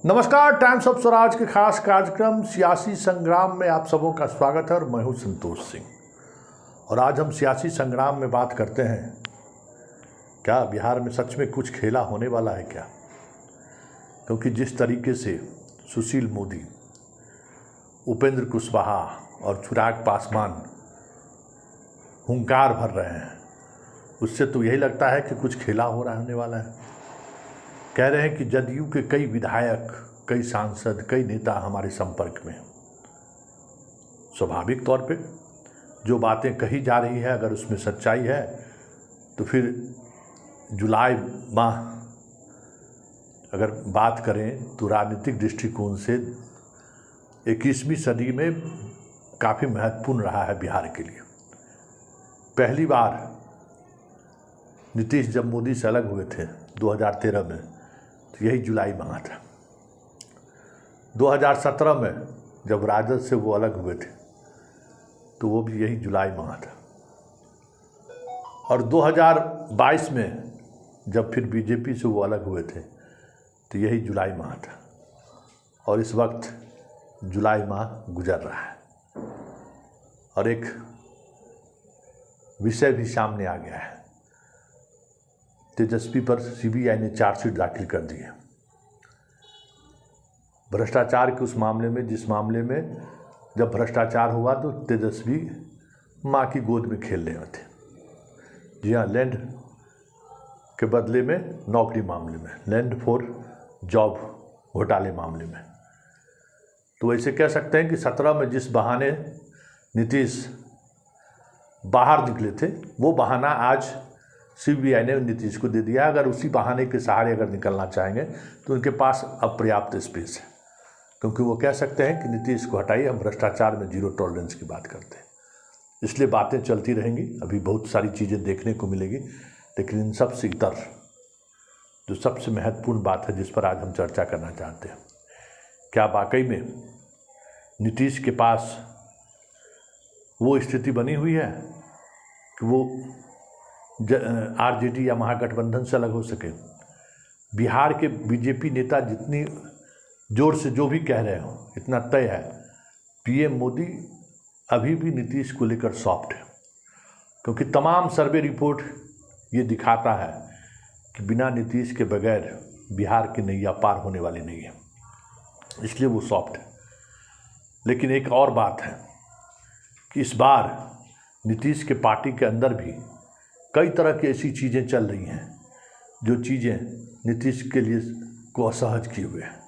नमस्कार। Times of Swaraj के खास कार्यक्रम सियासी संग्राम में आप सबों का स्वागत है और मैं हूं संतोष सिंह। और आज हम सियासी संग्राम में बात करते हैं, क्या बिहार में सच में कुछ खेला होने वाला है क्या? क्योंकि जिस तरीके से सुशील मोदी, उपेंद्र कुशवाहा और चिराग पासवान हुंकार भर रहे हैं, उससे तो यही लगता है कि कुछ खेला हो रहा होने वाला है। कह रहे हैं कि जदयू के कई विधायक, कई सांसद, कई नेता हमारे संपर्क में। स्वाभाविक तौर पे जो बातें कही जा रही है, अगर उसमें सच्चाई है तो फिर जुलाई माह अगर बात करें तो राजनीतिक दृष्टिकोण से 21वीं सदी में काफ़ी महत्वपूर्ण रहा है बिहार के लिए। पहली बार नीतीश जब मोदी से अलग हुए थे 2013 में, तो यही जुलाई माह था। 2017 में जब राजद से वो अलग हुए थे तो वो भी यही जुलाई माह था। और 2022 में जब फिर बीजेपी से वो अलग हुए थे तो यही जुलाई माह था। और इस वक्त जुलाई माह गुजर रहा है और एक विषय भी सामने आ गया है। तेजस्वी पर सीबीआई ने चार्जशीट दाखिल कर दी है भ्रष्टाचार के उस मामले में, जिस मामले में जब भ्रष्टाचार हुआ तो तेजस्वी माँ की गोद में खेल रहे थे। जी हाँ, लैंड के बदले में नौकरी मामले में, लैंड फॉर जॉब घोटाले मामले में। तो ऐसे कह सकते हैं कि 17 में जिस बहाने नीतीश बाहर निकले थे, वो बहाना आज सीबीआई ने नीतीश को दे दिया। अगर उसी बहाने के सहारे अगर निकलना चाहेंगे तो उनके पास अपर्याप्त स्पेस है, क्योंकि वो कह सकते हैं कि नीतीश को हटाइए, हम भ्रष्टाचार में जीरो टॉलरेंस की बात करते हैं। इसलिए बातें चलती रहेंगी, अभी बहुत सारी चीज़ें देखने को मिलेगी। लेकिन इन सब से इतर जो सबसे महत्वपूर्ण बात है, जिस पर आज हम चर्चा करना चाहते हैं, क्या वाकई में नीतीश के पास वो स्थिति बनी हुई है कि वो आरजेडी या महागठबंधन से अलग हो सके? बिहार के बीजेपी नेता जितनी जोर से जो भी कह रहे हो, इतना तय है, पीएम मोदी अभी भी नीतीश को लेकर सॉफ्ट है। क्योंकि तमाम सर्वे रिपोर्ट ये दिखाता है कि बिना नीतीश के बगैर बिहार की नैया पार होने वाली नहीं है, इसलिए वो सॉफ्ट है। लेकिन एक और बात है कि इस बार नीतीश के पार्टी के अंदर भी कई तरह की ऐसी चीज़ें चल रही हैं जो चीज़ें नीतीश के लिए को असहज किए हुए हैं।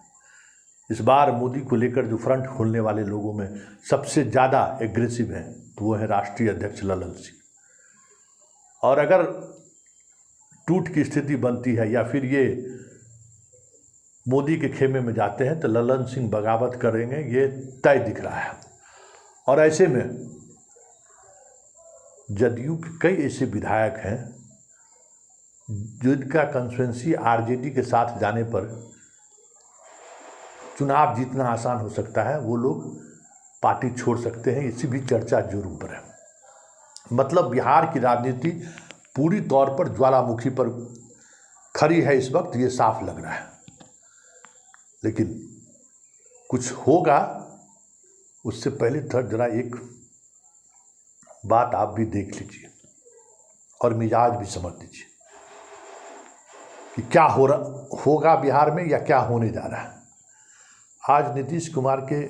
इस बार मोदी को लेकर जो फ्रंट खोलने वाले लोगों में सबसे ज़्यादा एग्रेसिव हैं तो वो है राष्ट्रीय अध्यक्ष ललन सिंह। और अगर टूट की स्थिति बनती है या फिर ये मोदी के खेमे में जाते हैं तो ललन सिंह बगावत करेंगे, ये तय दिख रहा है। और ऐसे में जदयू के कई ऐसे विधायक हैं जिनका कंस्टिट्यूएंसी आरजेडी के साथ जाने पर चुनाव जीतना आसान हो सकता है, वो लोग पार्टी छोड़ सकते हैं। इसी भी चर्चा जोरों पर है। मतलब बिहार की राजनीति पूरी तौर पर ज्वालामुखी पर खड़ी है इस वक्त, ये साफ लग रहा है। लेकिन कुछ होगा उससे पहले जरा एक बात आप भी देख लीजिए और मिजाज भी समझ लीजिए कि क्या होगा बिहार में या क्या होने जा रहा है। आज नीतीश कुमार के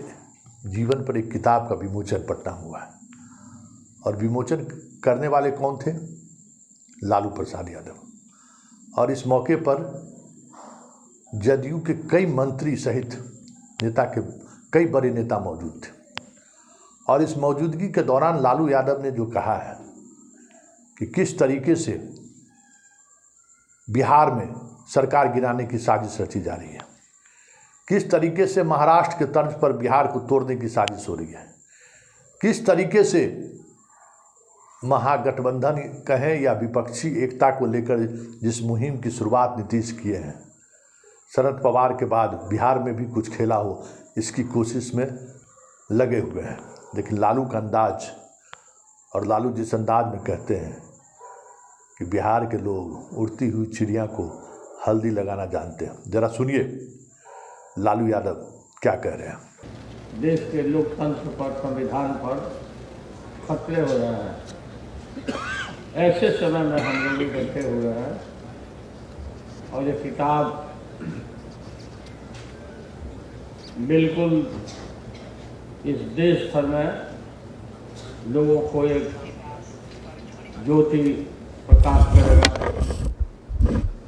जीवन पर एक किताब का विमोचन पढ़ना हुआ है और विमोचन करने वाले कौन थे? लालू प्रसाद यादव। और इस मौके पर जदयू के कई मंत्री सहित नेता के कई बड़े नेता मौजूद थे। और इस मौजूदगी के दौरान लालू यादव ने जो कहा है कि किस तरीके से बिहार में सरकार गिराने की साजिश रची जा रही है, किस तरीके से महाराष्ट्र के तर्ज पर बिहार को तोड़ने की साजिश हो रही है, किस तरीके से महागठबंधन कहें या विपक्षी एकता को लेकर जिस मुहिम की शुरुआत नीतीश किए हैं, शरद पवार के बाद बिहार में भी कुछ खेला हो, इसकी कोशिश में लगे हुए हैं। लेकिन लालू का अंदाज, और लालू जिस अंदाज में कहते हैं कि बिहार के लोग उड़ती हुई चिड़िया को हल्दी लगाना जानते हैं, ज़रा सुनिए लालू यादव क्या कह रहे हैं। देश के लोकतंत्र पर, संविधान पर खतरे हो रहे हैं। ऐसे समय में हम लोग बैठे हुए हैं और ये किताब बिल्कुल इस देश भर में लोगों को एक ज्योति प्रकाश करेगा,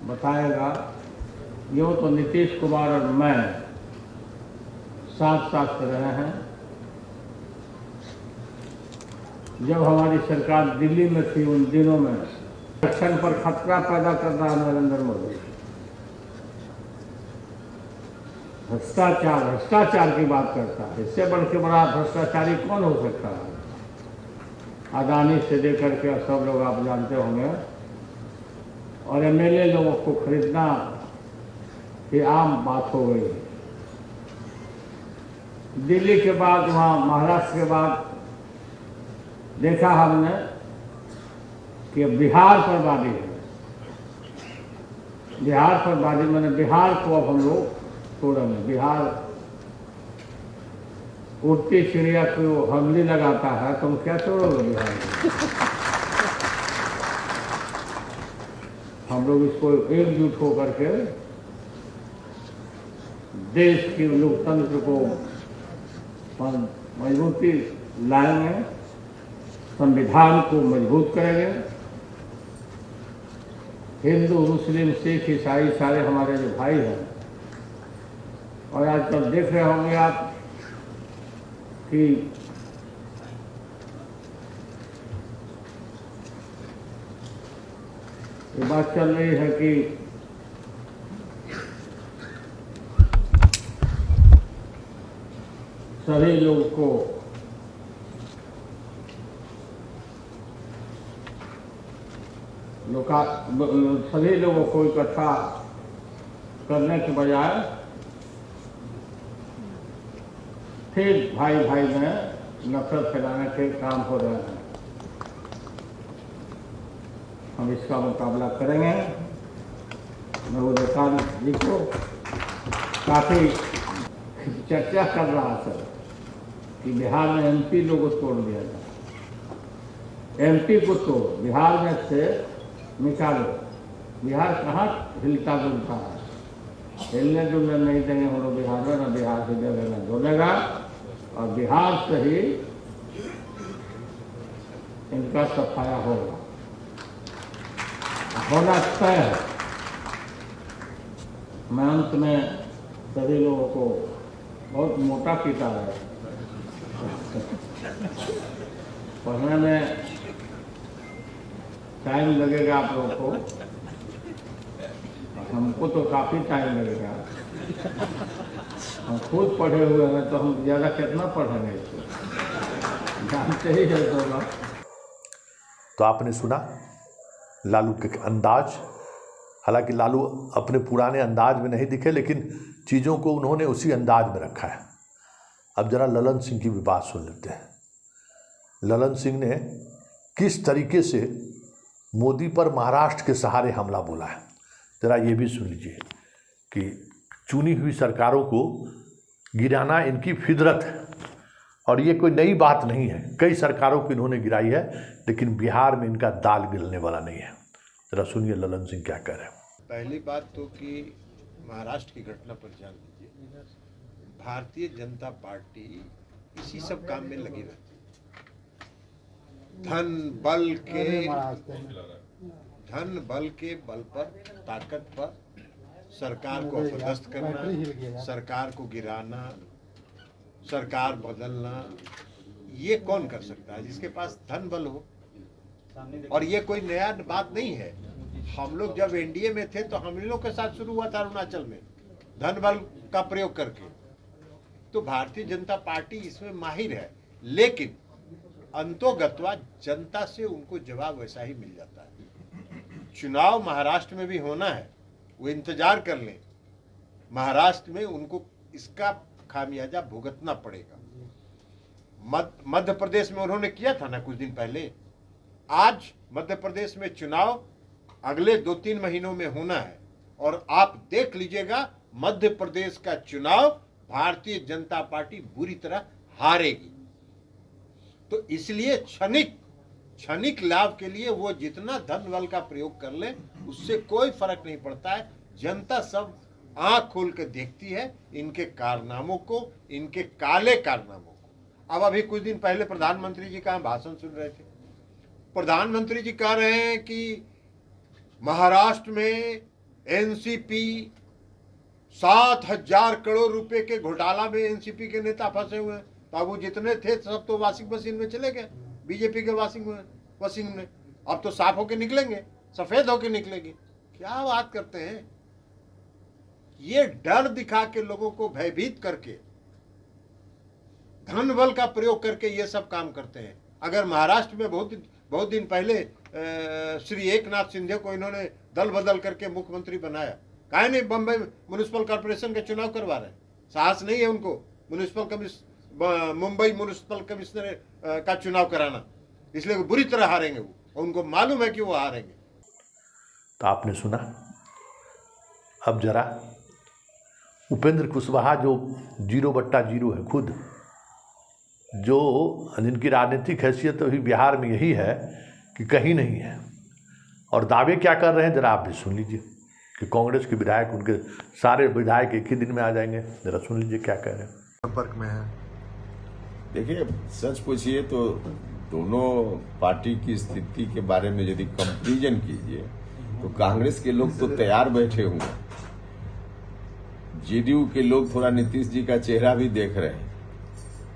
बताएगा। यूँ तो नीतीश कुमार और मैं साथ साथ रहे हैं। जब हमारी सरकार दिल्ली में थी उन दिनों में आरक्षण पर खतरा पैदा कर रहा है नरेंद्र मोदी। भ्रष्टाचार की बात करता है। इससे बढ़ के बड़ा भ्रष्टाचारी कौन हो सकता है। अदानी से लेकर के सब लोग आप जानते होंगे। और एमएलए लोगों को खरीदना ये आम बात हो गई। दिल्ली के बाद वहाँ महाराष्ट्र के बाद देखा हमने कि बिहार पर बाजी है। बिहार पर बाजी मैंने बिहार को अब हम लोग तोड़ेंगे। बिहार उड़ती चिड़िया को हमली लगाता है, तुम क्या तोड़ोगे बिहार में। हम लोग इसको एकजुट होकर के देश के लोकतंत्र को मजबूती लाएंगे, संविधान को मजबूत करेंगे। हिंदू, मुस्लिम, सिख, ईसाई सारे हमारे जो भाई हैं। और आजकल देख रहे होंगे आप कि ये बात चल रही है कि सभी लोगों को सभी लोगों को इकट्ठा करने के बजाय फिर भाई भाई में नफरत फैलाने के काम हो रहे हैं। हम इसका मुकाबला करेंगे। मैं उदयकांत जी को काफ़ी चर्चा कर रहा था कि बिहार में एमपी लोगों को तोड़ दिया जाए। एमपी को तो बिहार में से निकालो। बिहार कहाँ हिलता डुलता है। हिलने डुलने नहीं देंगे हम लोग बिहार में। ना बिहार से जगह न डोलेगा और बिहार से ही इनका सफाया होगा, होना तय है। मैं अंत में सभी लोगों को बहुत मोटा किताब है पढ़ने में टाइम लगेगा आप लोगों को। हमको तो काफ़ी टाइम लगेगा। हम खुद पढ़े हुए हैं तो हम ज़्यादा कितना पढ़ेंगे इसको, जानते ही है तो लोग। तो आपने सुना लालू के अंदाज। हालांकि लालू अपने पुराने अंदाज में नहीं दिखे, लेकिन चीज़ों को उन्होंने उसी अंदाज में रखा है। अब जरा ललन सिंह की भी बात सुन लेते हैं। ललन सिंह ने किस तरीके से मोदी पर महाराष्ट्र के सहारे हमला बोला है, जरा ये भी सुन लीजिए कि चुनी हुई सरकारों को गिराना इनकी फितरत है और ये कोई नई बात नहीं है। कई सरकारों को इन्होंने गिराई है, लेकिन बिहार में इनका दाल गिलने वाला नहीं है। जरा सुनिए ललन सिंह क्या कह रहे हैं। पहली बात तो कि महाराष्ट्र की घटना पर ध्यान दीजिए। भारतीय जनता पार्टी इसी सब काम में लगी रहती है। धन बल के बल पर, ताकत पर सरकार को अपदस्थ करना, सरकार को गिराना, सरकार बदलना, ये कौन कर सकता है जिसके पास धन बल हो। और ये कोई नया बात नहीं है। हम लोग जब एनडीए में थे तो हम लोग के साथ शुरू हुआ था अरुणाचल में धन बल का प्रयोग करके। तो भारतीय जनता पार्टी इसमें माहिर है, लेकिन अंतोगत्वा जनता से उनको जवाब वैसा ही मिल जाता है। चुनाव महाराष्ट्र में भी होना है, वो इंतजार कर लें। महाराष्ट्र में उनको इसका खामियाजा भुगतना पड़ेगा। मध्य प्रदेश में उन्होंने किया था ना कुछ दिन पहले। आज मध्य प्रदेश में चुनाव अगले 2-3 महीनों में होना है और आप देख लीजिएगा मध्य प्रदेश का चुनाव भारतीय जनता पार्टी बुरी तरह हारेगी। तो इसलिए क्षणिक लाभ के लिए वो जितना धन बल का प्रयोग कर ले उससे कोई फर्क नहीं पड़ता है। जनता सब आंख खोल के देखती है इनके कारनामों को, इनके काले कारनामों को। अब अभी कुछ दिन पहले प्रधानमंत्री जी का भाषण सुन रहे थे। प्रधानमंत्री जी कह रहे हैं कि महाराष्ट्र में एनसीपी 7,000 करोड़ रुपए के घोटाला में एनसीपी के नेता फंसे हुए हैं। तो अब वो जितने थे सब तो वॉशिंग मशीन में चले गए, बीजेपी के वॉशिंग में। अब तो साफ होके निकलेंगे, सफेद होके निकलेंगे। क्या बात करते हैं। ये डर दिखा के लोगों को भयभीत करके, धन बल का प्रयोग करके ये सब काम करते हैं। अगर महाराष्ट्र में बहुत दिन पहले श्री एकनाथ शिंदे को इन्होंने दल बदल करके मुख्यमंत्री बनाया, काहे नहीं बम्बई म्युनिसिपल कॉर्पोरेशन के चुनाव करवा रहे? साहस नहीं है उनको मुंबई म्युनिसिपल कमिश्नर का चुनाव कराना, इसलिए बुरी तरह हारेंगे वो, उनको मालूम है कि वो हारेंगे। तो आपने सुना। अब जरा उपेंद्र कुशवाहा जो 0/0 है खुद, जो जिनकी राजनीतिक हैसियत अभी बिहार में यही है कि कहीं नहीं है, और दावे क्या कर रहे हैं जरा आप भी सुन लीजिए कि कांग्रेस के विधायक, उनके सारे विधायक एक ही दिन में आ जाएंगे। जरा सुन लीजिए क्या कह रहे हैं। संपर्क में है। देखिए, सच पूछिए तो दोनों पार्टी की स्थिति के बारे में यदि कंपैरिजन कीजिए तो कांग्रेस के लोग तो तैयार बैठे हुए हैं, जेडीयू के लोग थोड़ा नीतीश जी का चेहरा भी देख रहे हैं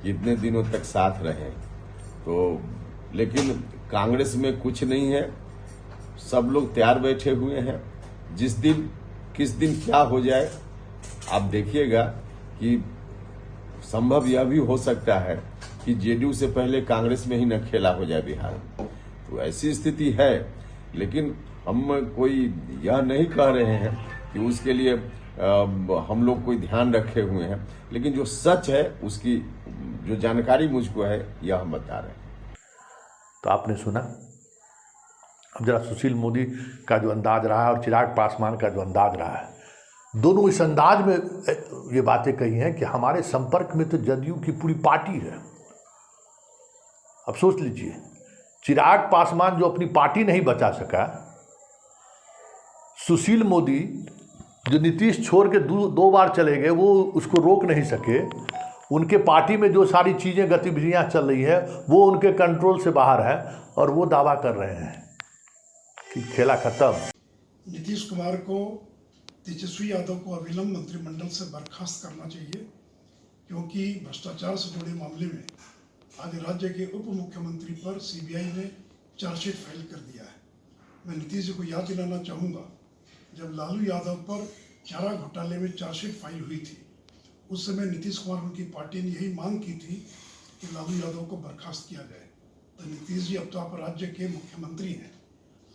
कि इतने दिनों तक साथ रहे। तो लेकिन कांग्रेस में कुछ नहीं है, सब लोग तैयार बैठे हुए हैं। किस दिन क्या हो जाए आप देखिएगा कि संभव यह भी हो सकता है कि जेडीयू से पहले कांग्रेस में ही न खेला हो जाए बिहार में। तो ऐसी स्थिति है, लेकिन हम कोई यह नहीं कह रहे हैं कि उसके लिए हम लोग कोई ध्यान रखे हुए हैं, लेकिन जो सच है उसकी जो जानकारी मुझको है यह हम बता रहे हैं। तो आपने सुना। अब जरा सुशील मोदी का जो अंदाज रहा है और चिराग पासवान का जो अंदाज रहा है, दोनों इस अंदाज में ये बातें कही हैं कि हमारे संपर्क में तो जदयू की पूरी पार्टी है। अब सोच लीजिए, चिराग पासवान जो अपनी पार्टी नहीं बचा सका, सुशील मोदी जो नीतीश छोड़ के दो बार चले गए, वो उसको रोक नहीं सके। उनके पार्टी में जो सारी चीज़ें गतिविधियां चल रही है वो उनके कंट्रोल से बाहर है, और वो दावा कर रहे हैं कि खेला खत्म। नीतीश कुमार को, तेजस्वी यादव को अविलंब मंत्रिमंडल से बर्खास्त करना चाहिए, क्योंकि भ्रष्टाचार से जुड़े मामले में आज राज्य के उप मुख्यमंत्री पर सीबीआई ने चार्जशीट फाइल कर दिया है। मैं नीतीश जी को याद दिलाना चाहूँगा, जब लालू यादव पर चारा घोटाले में चार्जशीट फाइल हुई थी, उस समय नीतीश कुमार, उनकी पार्टी ने यही मांग की थी कि लालू यादव को बर्खास्त किया जाए। तो नीतीश जी अब तो आप राज्य के मुख्यमंत्री हैं,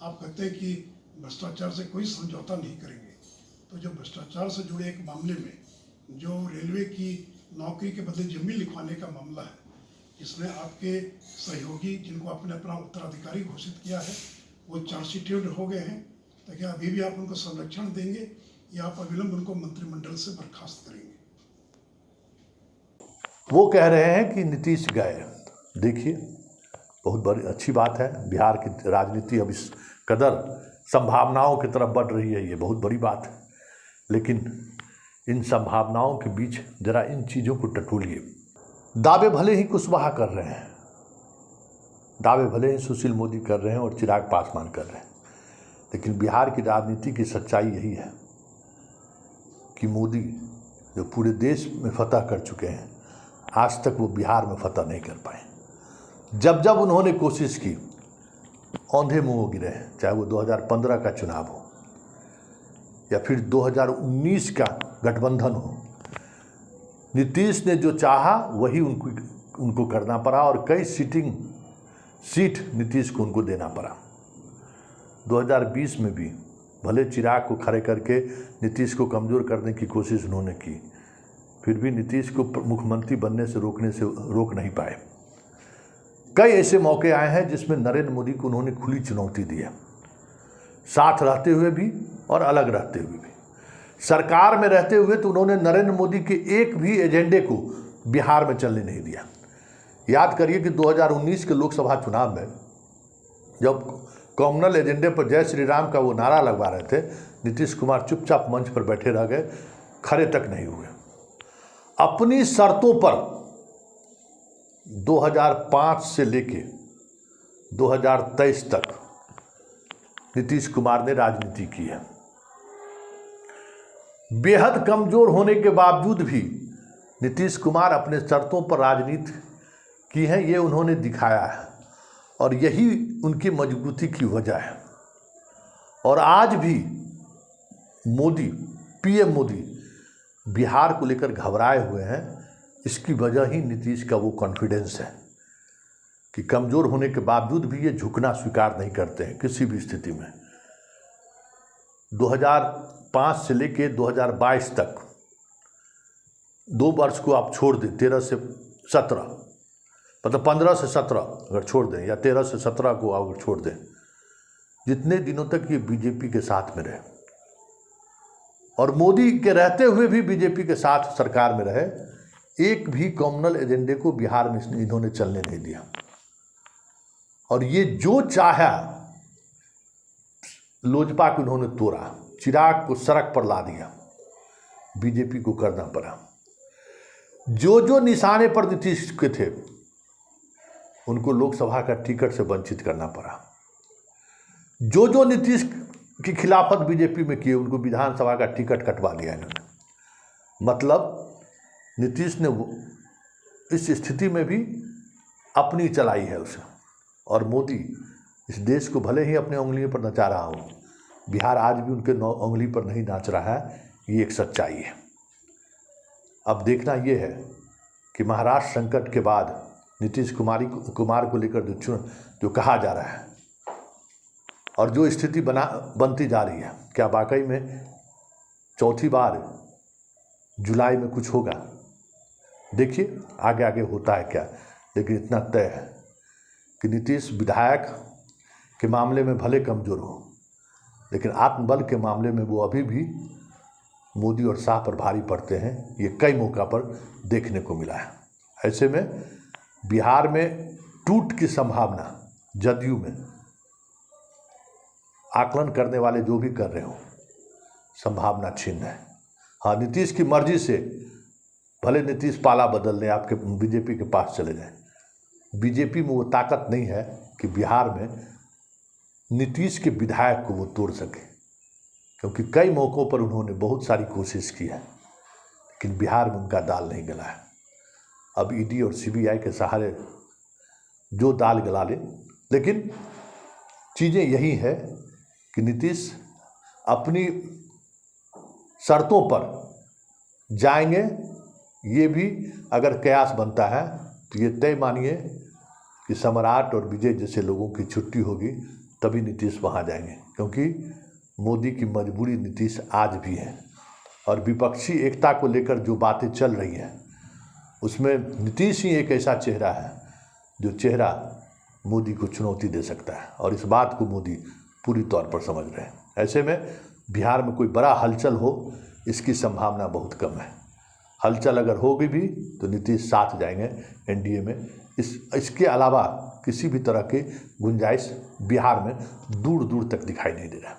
आप कहते हैं कि भ्रष्टाचार से कोई समझौता नहीं करेंगे। तो जो भ्रष्टाचार से जुड़े एक मामले में जो रेलवे की नौकरी के बदले जमीन लिखवाने का मामला है, इसमें आपके सहयोगी जिनको आपने अपना उत्तराधिकारी घोषित किया है वो चार्जशीटेड हो गए हैं। तो क्या अभी भी आप उनको संरक्षण देंगे या आप अविलंब उनको मंत्रिमंडल से बर्खास्त करेंगे? वो कह रहे हैं कि नीतीश गए। देखिए, बहुत बड़ी अच्छी बात है। बिहार की राजनीति अब इस कदर संभावनाओं की तरफ बढ़ रही है, ये बहुत बड़ी बात है। लेकिन इन संभावनाओं के बीच जरा इन चीज़ों को टटोलिए। दावे भले ही कुशवाहा कर रहे हैं, दावे भले ही सुशील मोदी कर रहे हैं और चिराग पासवान कर रहे हैं, लेकिन बिहार की राजनीति की सच्चाई यही है कि मोदी जो पूरे देश में फतह कर चुके हैं, आज तक वो बिहार में फतह नहीं कर पाए। जब उन्होंने कोशिश की, औंधे मुँह गिरे हैं, चाहे वो 2015 का चुनाव हो या फिर 2019 का गठबंधन हो। नीतीश ने जो चाहा वही उनको करना पड़ा, और कई सीट नीतीश को उनको देना पड़ा। 2020 में भी भले चिराग को खड़े करके नीतीश को कमज़ोर करने की कोशिश उन्होंने की, फिर भी नीतीश को मुख्यमंत्री बनने से रोक नहीं पाए। कई ऐसे मौके आए हैं जिसमें नरेंद्र मोदी को उन्होंने खुली चुनौती दी है, साथ रहते हुए भी और अलग रहते हुए भी। सरकार में रहते हुए तो उन्होंने नरेंद्र मोदी के एक भी एजेंडे को बिहार में चलने नहीं दिया। याद करिए कि 2019 के लोकसभा चुनाव में जब कॉमनल एजेंडे पर जय श्री राम का वो नारा लगवा रहे थे, नीतीश कुमार चुपचाप मंच पर बैठे रह गए, खड़े तक नहीं हुए। अपनी शर्तों पर 2005 से लेके 2023 तक नीतीश कुमार ने राजनीति की है। बेहद कमजोर होने के बावजूद भी नीतीश कुमार अपने शर्तों पर राजनीति की है, ये उन्होंने दिखाया है और यही उनकी मजबूती की वजह है। और आज भी मोदी, पीएम मोदी बिहार को लेकर घबराए हुए हैं। इसकी वजह ही नीतीश का वो कॉन्फिडेंस है कि कमज़ोर होने के बावजूद भी ये झुकना स्वीकार नहीं करते हैं किसी भी स्थिति में। 2005 से लेके 2022 तक 2 वर्ष को आप छोड़ दें, 13 से 17, मतलब 15 से 17 अगर छोड़ दें या 13 से 17 को अगर छोड़ दें, जितने दिनों तक ये बीजेपी के साथ में रहे और मोदी के रहते हुए भी बीजेपी के साथ सरकार में रहे, एक भी कॉमनल एजेंडे को बिहार में इन्होंने चलने नहीं दिया। और ये जो चाहा लोजपा को इन्होंने तोड़ा, चिराग को सड़क पर ला दिया, बीजेपी को करना पड़ा। जो निशाने पर नीतीश के थे उनको लोकसभा का टिकट से वंचित करना पड़ा। जो नीतीश की खिलाफत बीजेपी में किए उनको विधानसभा का टिकट कटवा दिया इन्होंने। मतलब नीतीश ने इस स्थिति में भी अपनी चलाई है उसे। और मोदी इस देश को भले ही अपने उंगलियों पर नचा रहा हो, बिहार आज भी उनके उंगली पर नहीं नाच रहा है, ये एक सच्चाई है। अब देखना ये है कि महाराष्ट्र संकट के बाद नीतीश कुमार को लेकर जो कहा जा रहा है और जो स्थिति बनती जा रही है, क्या वाकई में चौथी बार जुलाई में कुछ होगा? देखिए आगे आगे होता है क्या, लेकिन इतना तय है कि नीतीश विधायक के मामले में भले कमज़ोर हो, लेकिन आत्मबल के मामले में वो अभी भी मोदी और शाह पर भारी पड़ते हैं। ये कई मौका पर देखने को मिला है। ऐसे में बिहार में टूट की संभावना जदयू में आकलन करने वाले जो भी कर रहे हो, संभावना छिन्न है। हाँ, नीतीश की मर्जी से भले नीतीश पाला बदल दें, आपके बीजेपी के पास चले जाएं, बीजेपी में वो ताकत नहीं है कि बिहार में नीतीश के विधायक को वो तोड़ सके, क्योंकि कई मौक़ों पर उन्होंने बहुत सारी कोशिश की है, लेकिन बिहार में उनका दाल नहीं गला है। अब ईडी और सीबीआई के सहारे जो दाल गला ले, लेकिन चीज़ें यही है कि नीतीश अपनी शर्तों पर जाएंगे। ये भी अगर कयास बनता है तो ये तय मानिए कि सम्राट और विजय जैसे लोगों की छुट्टी होगी तभी नीतीश वहाँ जाएंगे, क्योंकि मोदी की मजबूरी नीतीश आज भी है। और विपक्षी एकता को लेकर जो बातें चल रही हैं उसमें नीतीश ही एक ऐसा चेहरा है जो चेहरा मोदी को चुनौती दे सकता है, और इस बात को मोदी पूरी तौर पर समझ रहे हैं। ऐसे में बिहार में कोई बड़ा हलचल हो इसकी संभावना बहुत कम है। हलचल अगर होगी भी तो नीतीश साथ जाएंगे एनडीए में। इसके अलावा किसी भी तरह की गुंजाइश बिहार में दूर दूर तक दिखाई नहीं दे रहा है।